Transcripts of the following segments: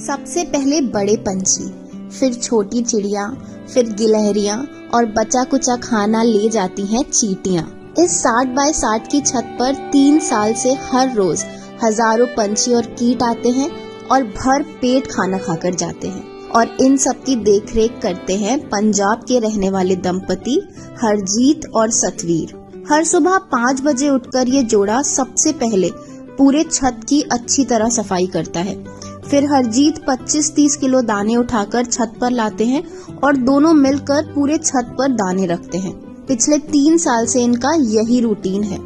सबसे पहले बड़े पंछी, फिर छोटी चिड़िया, फिर गिलहरियां और बचा कुचा खाना ले जाती हैं चींटियां। इस 60 बाय 60 की छत पर 3 साल से हर रोज हजारों पंछी और कीट आते हैं और भर पेट खाना खाकर जाते हैं। और इन सब की देखरेख करते हैं पंजाब के रहने वाले दंपति हरजीत और सतवीर। हर सुबह 5 बजे उठकर ये जोड़ा सबसे पहले पूरे छत की अच्छी तरह सफाई करता है। फिर हरजीत 25-30 किलो दाने उठाकर छत पर लाते हैं और दोनों मिलकर पूरे छत पर दाने रखते हैं। पिछले 3 साल से इनका यही रूटीन है।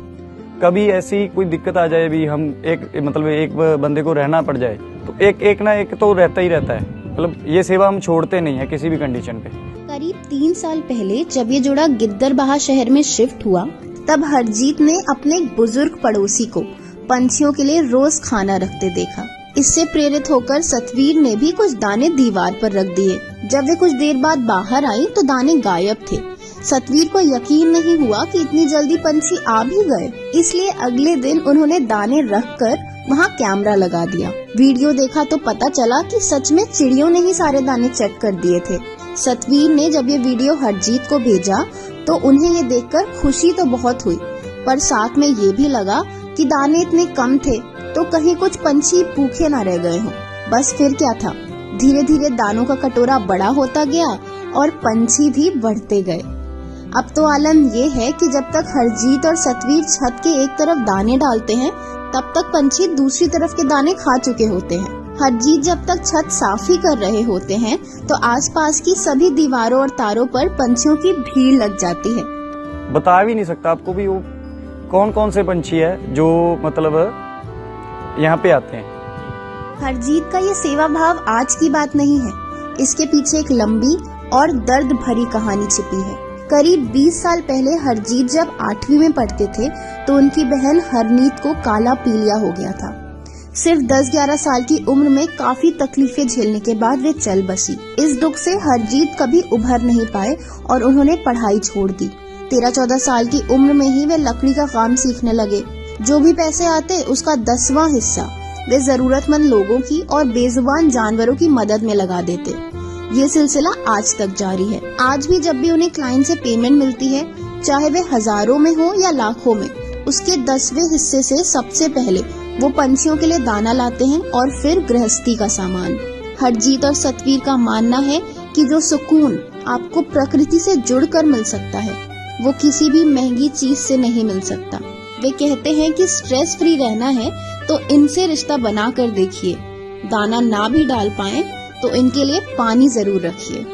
कभी ऐसी कोई दिक्कत आ जाए भी, हम एक बंदे को रहना पड़ जाए तो एक ना एक तो रहता ही रहता है। मतलब ये सेवा हम छोड़ते नहीं है किसी भी कंडीशन पे। करीब 3 साल पहले जब ये जोड़ा गिद्दरबाहा शहर में शिफ्ट हुआ, तब हरजीत ने अपने एक बुजुर्ग पड़ोसी को पंछियों के लिए रोज खाना रखते देखा। इससे प्रेरित होकर सतवीर ने भी कुछ दाने दीवार पर रख दिए। जब वे कुछ देर बाद बाहर आई तो दाने गायब थे। सतवीर को यकीन नहीं हुआ कि इतनी जल्दी पंछी आ भी गए, इसलिए अगले दिन उन्होंने दाने रखकर वहाँ कैमरा लगा दिया। वीडियो देखा तो पता चला कि सच में चिड़ियों ने ही सारे दाने चेक कर दिए थे। सतवीर ने जब ये वीडियो हरजीत को भेजा तो उन्हें ये देखकर खुशी तो बहुत हुई, पर साथ में ये भी लगा कि दाने इतने कम थे तो कहीं कुछ पंछी भूखे न रह गए हों। बस फिर क्या था, धीरे धीरे दानों का कटोरा बड़ा होता गया और पंछी भी बढ़ते गए। अब तो आलम ये है कि जब तक हरजीत और सतवीर छत के एक तरफ दाने डालते हैं, तब तक पंछी दूसरी तरफ के दाने खा चुके होते हैं। हरजीत जब तक छत साफ ही कर रहे होते हैं तो आसपास की सभी दीवारों और तारों पर पंछियों की भीड़ लग जाती है। बता भी नहीं सकता आपको भी वो कौन कौन से पंछी है जो मतलब यहाँ पे आते हैं। हरजीत का ये सेवा भाव आज की बात नहीं है, इसके पीछे एक लंबी और दर्द भरी कहानी छिपी है। करीब 20 साल पहले हरजीत जब 8वीं में पढ़ते थे तो उनकी बहन हरनीत को काला पीलिया हो गया था। सिर्फ 10-11 साल की उम्र में काफी तकलीफें झेलने के बाद वे चल बसी। इस दुख से हरजीत कभी उभर नहीं पाए और उन्होंने पढ़ाई छोड़ दी। 13-14 साल की उम्र में ही वे लकड़ी का काम सीखने लगे। जो भी पैसे आते उसका 10वां हिस्सा वे जरूरतमंद लोगों की और बेजुबान जानवरों की मदद में लगा देते। ये सिलसिला आज तक जारी है। आज भी जब भी उन्हें क्लाइंट से पेमेंट मिलती है, चाहे वे हजारों में हो या लाखों में, उसके 10वें हिस्से से सबसे पहले वो पंछियों के लिए दाना लाते हैं और फिर गृहस्थी का सामान। हरजीत और सतवीर का मानना है कि जो सुकून आपको प्रकृति से जुड़कर मिल सकता है, वो किसी भी महंगी चीज से नहीं मिल सकता। वे कहते हैं कि स्ट्रेस फ्री रहना है तो इनसे रिश्ता बना कर देखिए। दाना ना भी डाल पाए तो इनके लिए पानी जरूर रखिए।